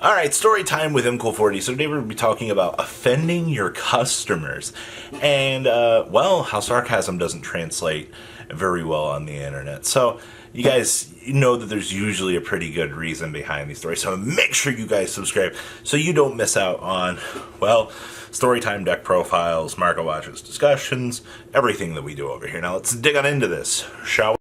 Alright, story time with MCool40. So today we're going to be talking about offending your customers. And, well, how sarcasm doesn't translate very well on the internet. So, you guys know that there's usually a pretty good reason behind these stories. So make sure you guys subscribe so you don't miss out on, well, story time, deck profiles, market watches, discussions, everything that we do over here. Now let's dig on into this, shall we?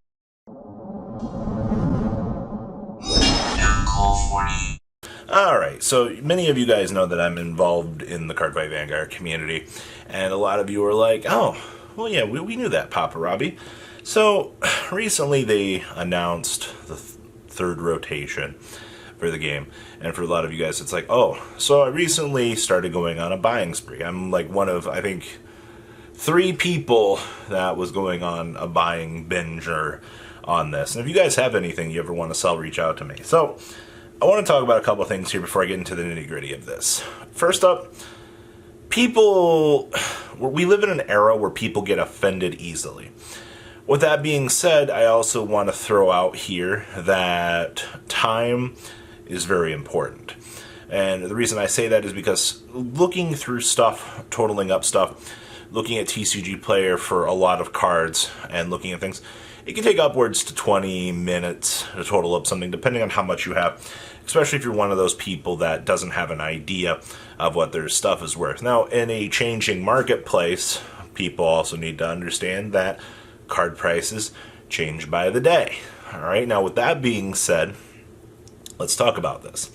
Alright, so many of you guys know that I'm involved in the Card Fight Vanguard community, and a lot of you are like, oh, well yeah, we knew that, Papa Robbie. So, recently they announced the third rotation for the game, and for a lot of you guys it's like, oh, so I recently started going on a buying spree. I'm like one of, I think, 3 people that was going on a buying binger on this. And if you guys have anything you ever want to sell, reach out to me. So, I want to talk about a couple of things here before I get into the nitty-gritty of this. First up, we live in an era where people get offended easily. With that being said, I also want to throw out here that time is very important. And the reason I say that is because looking through stuff, totaling up stuff, looking at TCG Player for a lot of cards and looking at things, it can take upwards to 20 minutes to total up something, depending on how much you have, especially if you're one of those people that doesn't have an idea of what their stuff is worth. Now, in a changing marketplace, people also need to understand that card prices change by the day. Alright, now with that being said, let's talk about this.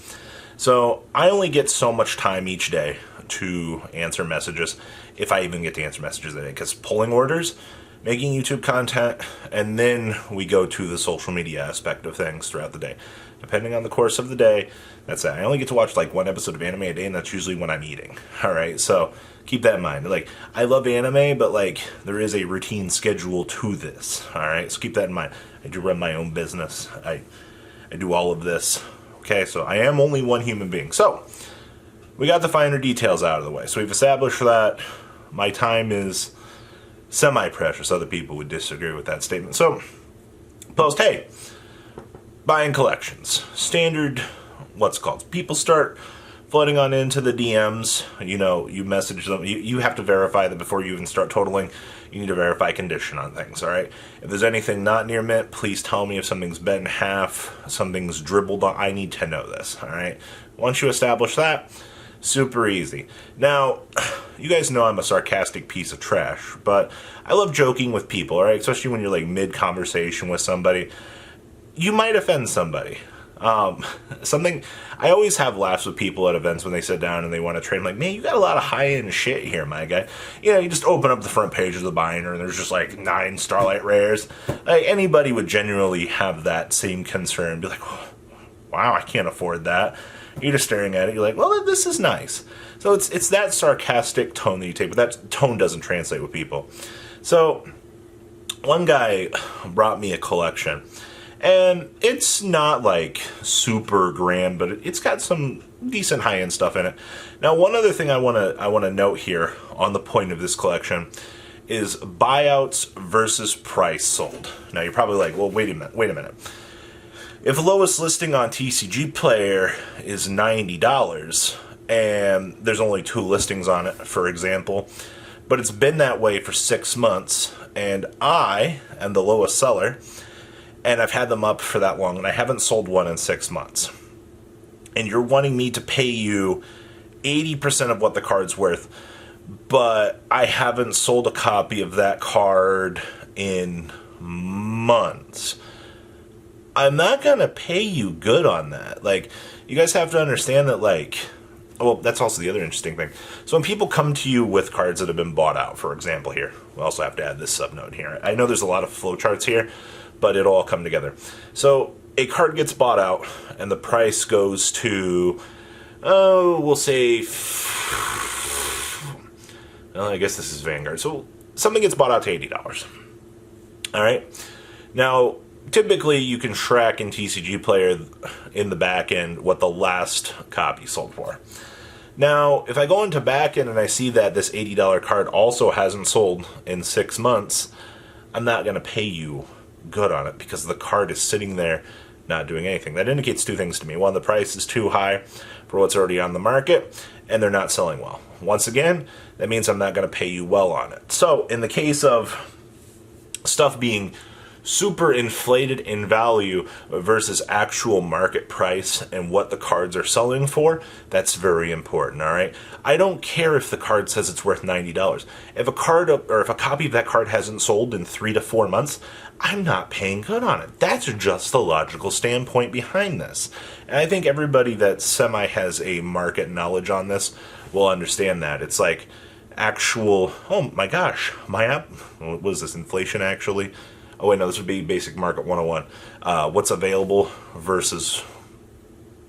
So, I only get so much time each day to answer messages, if I even get to answer messages a day, because pulling orders, making YouTube content, and then we go to the social media aspect of things throughout the day. Depending on the course of the day, that's it. I only get to watch like one episode of anime a day, and that's usually when I'm eating. Alright, so keep that in mind. Like, I love anime, but like, there is a routine schedule to this. Alright, so keep that in mind. I do run my own business. I do all of this. Okay, so I am only one human being. So, we got the finer details out of the way. So we've established that my time is semi-precious. Other people would disagree with that statement. So, post, hey, buying collections. Standard, what's it called? People start flooding on into the DMs. You know, you message them. You have to verify that before you even start totaling. You need to verify condition on things, alright? If there's anything not near mint, please tell me. If something's bent in half, something's dribbled on, I need to know this, alright? Once you establish that, super easy. Now, you guys know I'm a sarcastic piece of trash, but I love joking with people, alright? Especially when you're like mid-conversation with somebody. You might offend somebody. I always have laughs with people at events when they sit down and they want to trade. I'm like, man, you got a lot of high-end shit here, my guy. You know, you just open up the front page of the binder and there's just like 9 Starlight Rares. Like, anybody would genuinely have that same concern. Be like, oh, wow, I can't afford that. You're just staring at it. You're like, well, this is nice. So it's that sarcastic tone that you take, but that tone doesn't translate with people. So one guy brought me a collection, and it's not like super grand, but it's got some decent high-end stuff in it. Now, one other thing I want to note here on the point of this collection is buyouts versus price sold. Now, you're probably like, well, wait a minute. If the lowest listing on TCG Player is $90 and there's only 2 listings on it, for example, but it's been that way for 6 months and I am the lowest seller and I've had them up for that long and I haven't sold one in 6 months, and you're wanting me to pay you 80% of what the card's worth, but I haven't sold a copy of that card in months, I'm not going to pay you good on that. Like, you guys have to understand that, like, well, that's also the other interesting thing. So when people come to you with cards that have been bought out, for example here, we also have to add this subnote here. I know there's a lot of flowcharts here, but it'll all come together. So a card gets bought out, and the price goes to, we'll say, well, I guess this is Vanguard. So something gets bought out to $80. All right? Now, typically, you can track in TCG Player in the back end what the last copy sold for. Now, if I go into back end and I see that this $80 card also hasn't sold in 6 months, I'm not going to pay you good on it because the card is sitting there not doing anything. That indicates 2 things to me. One, the price is too high for what's already on the market, and they're not selling well. Once again, that means I'm not going to pay you well on it. So in the case of stuff being super inflated in value versus actual market price and what the cards are selling for, that's very important, all right? I don't care if the card says it's worth $90. If a card or if a copy of that card hasn't sold in 3 to 4 months, I'm not paying good on it. That's just the logical standpoint behind this. And I think everybody that semi has a market knowledge on this will understand that. It's like actual, oh my gosh, my app, what was this, inflation actually? Oh wait, no, this would be Basic Market 101. What's available versus,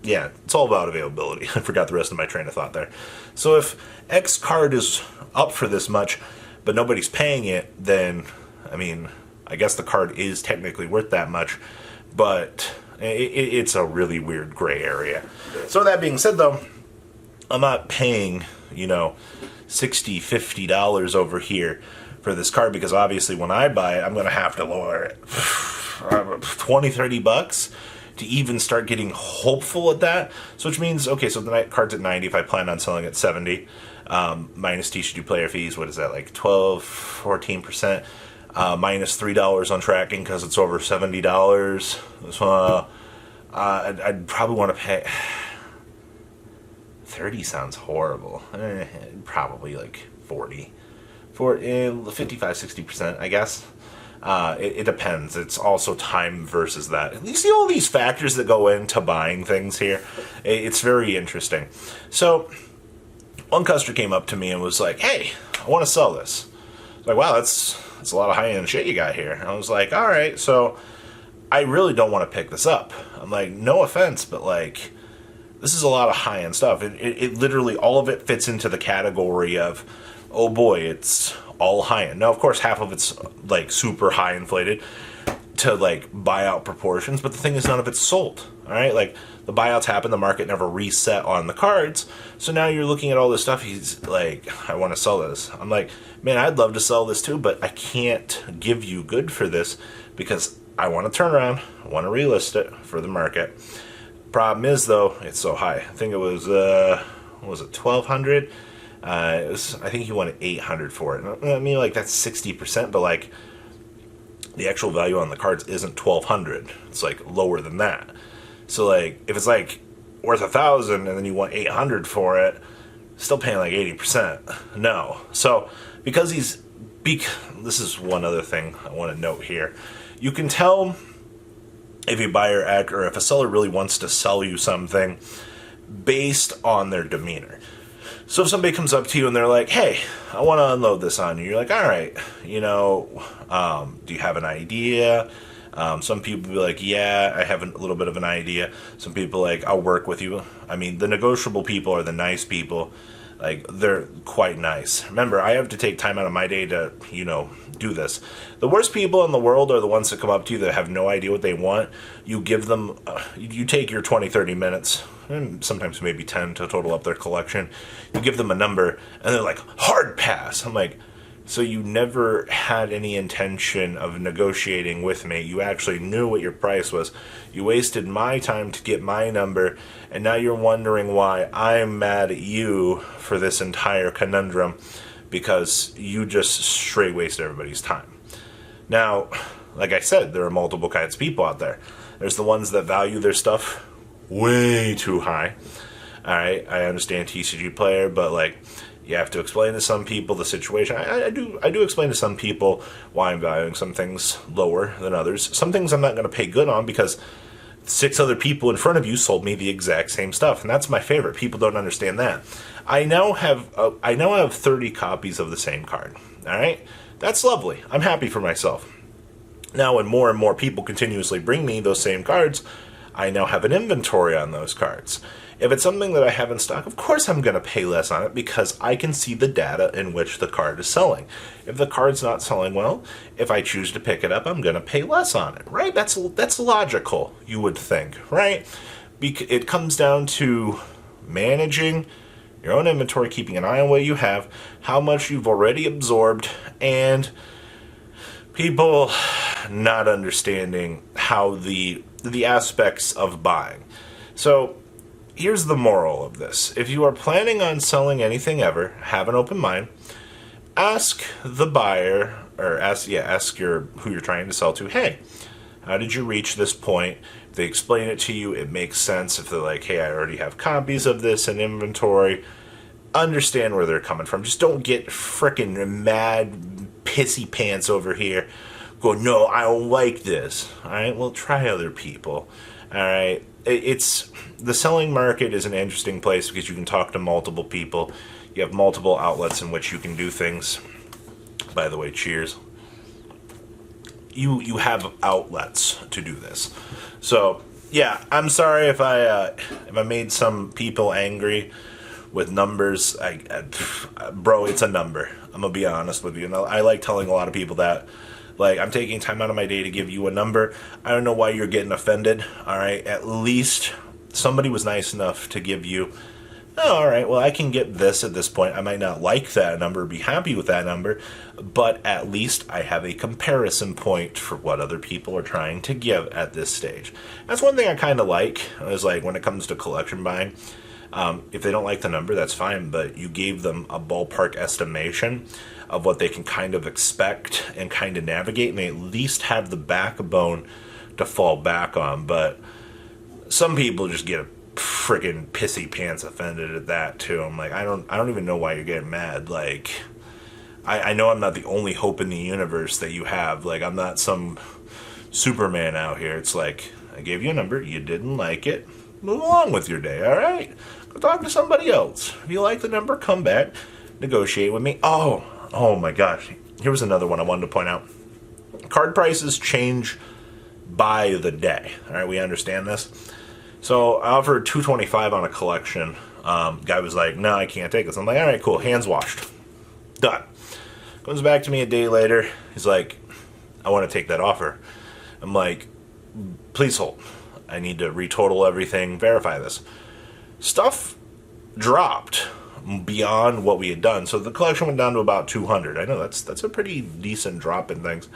yeah, it's all about availability. I forgot the rest of my train of thought there. So if X card is up for this much, but nobody's paying it, then, I mean, I guess the card is technically worth that much, but it's a really weird gray area. So that being said, though, I'm not paying, $60, $50 over here for this card, because obviously when I buy it, I'm going to have to lower it $20, $30 to even start getting hopeful at that. So which means, okay, so the card's at 90 if I plan on selling at 70, minus TCG player fees, what is that, like 12, 14%, minus $3 on tracking because it's over $70. So I'd probably want to pay 30 sounds horrible. Probably like 40. For 55-60%, I guess. It depends. It's also time versus that. You see all these factors that go into buying things here. It's very interesting. So one customer came up to me and was like, "Hey, I want to sell this." I was like, "Wow, that's a lot of high-end shit you got here." And I was like, "All right, so I really don't want to pick this up." I'm like, "No offense, but like, this is a lot of high-end stuff. It literally, all of it fits into the category of, oh boy, it's all high-end." Now, of course, half of it's like super high inflated to like buyout proportions, but the thing is, none of it's sold. All right, like the buyouts happen, the market never reset on the cards, so now you're looking at all this stuff. He's like, "I want to sell this." I'm like, "Man, I'd love to sell this too, but I can't give you good for this because I want to turn around, I want to relist it for the market." Problem is, though, it's so high. I think it was, what was it, 1,200? I think he wanted 800 for it. I mean, like, that's 60%, but like, the actual value on the cards isn't 1,200. It's like lower than that. So like, if it's like worth 1,000 and then you want 800 for it, still paying like 80%. No. So because this is one other thing I want to note here. You can tell if a buyer or if a seller really wants to sell you something based on their demeanor. So if somebody comes up to you and they're like, "Hey, I want to unload this on you," you're like, "All right, do you have an idea?" Some people be like, "Yeah, I have a little bit of an idea." Some people like, "I'll work with you." I mean, the negotiable people are the nice people. Like, they're quite nice. Remember, I have to take time out of my day to, do this. The worst people in the world are the ones that come up to you that have no idea what they want. You give them, you take your 20, 30 minutes, and sometimes maybe 10 to total up their collection. You give them a number, and they're like, "Hard pass." I'm like, so you never had any intention of negotiating with me. You actually knew what your price was. You wasted my time to get my number, and now you're wondering why I'm mad at you for this entire conundrum, because you just straight wasted everybody's time. Now, like I said, there are multiple kinds of people out there. There's the ones that value their stuff way too high. All right, I understand TCG player, but like, you have to explain to some people the situation. I do explain to some people why I'm valuing some things lower than others. Some things I'm not going to pay good on because 6 other people in front of you sold me the exact same stuff, and that's my favorite. People don't understand that. I now have 30 copies of the same card. All right, that's lovely. I'm happy for myself. Now, when more and more people continuously bring me those same cards, I now have an inventory on those cards. If it's something that I have in stock, of course I'm going to pay less on it because I can see the data in which the card is selling. If the card's not selling well, if I choose to pick it up, I'm going to pay less on it, right? That's logical, you would think, right? It comes down to managing your own inventory, keeping an eye on what you have, how much you've already absorbed, and people not understanding how the aspects of buying. So here's the moral of this. If you are planning on selling anything ever, have an open mind. Ask the buyer, or ask who you're trying to sell to, hey, how did you reach this point? If they explain it to you, it makes sense. If they're like, hey, I already have copies of this in inventory, understand where they're coming from. Just don't get frickin' mad, pissy pants over here. Go, no, I don't like this. All right, well, try other people. All right, it's the selling market is an interesting place because you can talk to multiple people. You have multiple outlets in which you can do things. By the way, cheers. You have outlets to do this. So yeah, I'm sorry if I made some people angry with numbers. Bro, it's a number. I'm gonna be honest with you. And I like telling a lot of people that, like, I'm taking time out of my day to give you a number. I don't know why you're getting offended. All right, at least somebody was nice enough to give you, oh, all right, well, I can get this at this point. I might not like that number, be happy with that number, but at least I have a comparison point for what other people are trying to give at this stage. That's one thing I kind of like, is like when it comes to collection buying. If they don't like the number, that's fine, but you gave them a ballpark estimation of what they can kind of expect and kind of navigate, and they at least have the backbone to fall back on. But some people just get friggin' pissy pants offended at that too. I'm like, I don't even know why you're getting mad. Like, I know I'm not the only hope in the universe that you have. Like, I'm not some Superman out here. It's like, I gave you a number, you didn't like it, move along with your day, all right? Go talk to somebody else. If you like the number, come back, negotiate with me. Oh my gosh. Here was another one I wanted to point out. Card prices change by the day. All right, we understand this. So I offered $225 on a collection. Guy was like, no, I can't take this. I'm like, all right, cool. Hands washed. Done. Comes back to me a day later. He's like, I want to take that offer. I'm like, please hold. I need to retotal everything, verify this. Stuff dropped beyond what we had done. So the collection went down to about 200. I know that's a pretty decent drop in things.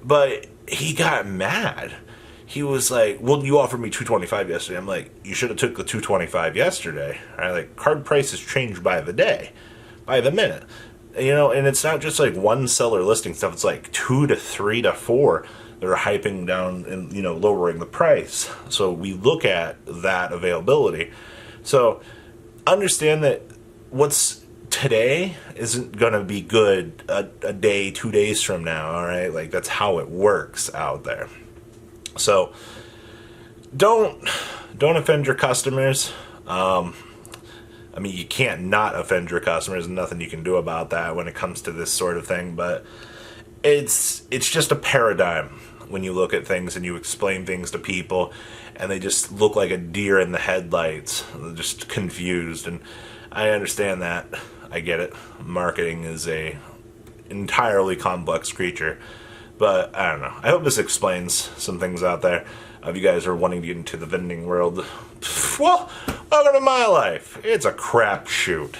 But he got mad. He was like, well, you offered me $225 yesterday. I'm like, you should have took the $225 yesterday. Right? Like, card prices change by the day, by the minute. You know, and it's not just like one seller listing stuff. It's like 2 to 3 to 4 that are hyping down and, you know, lowering the price. So we look at that availability. So understand that what's today isn't going to be good a day, 2 days from now, all right? Like, that's how it works out there. So don't offend your customers. I mean, you can't not offend your customers, and nothing you can do about that when it comes to this sort of thing, but it's just a paradigm when you look at things and you explain things to people and they just look like a deer in the headlights. They're just confused, and I understand that. I get it. Marketing is a entirely complex creature, but I don't know. I hope this explains some things out there. If you guys are wanting to get into the vending world, well, welcome to my life. It's a crapshoot.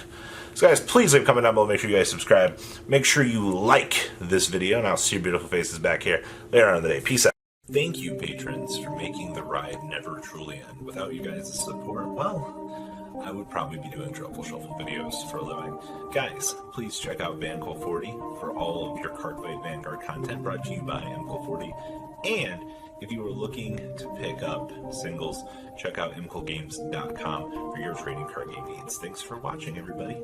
So guys, please leave a comment down below. Make sure you guys subscribe. Make sure you like this video, and I'll see your beautiful faces back here later on in the day. Peace out. Thank you, patrons, for making the ride never truly end. Without you guys' support, well, I would probably be doing Truffle Shuffle videos for a living. Guys, please check out VanCool40 for all of your Cardfight Vanguard content brought to you by MCool40. And if you are looking to pick up singles, check out mcoolgames.com for your trading card game needs. Thanks for watching, everybody.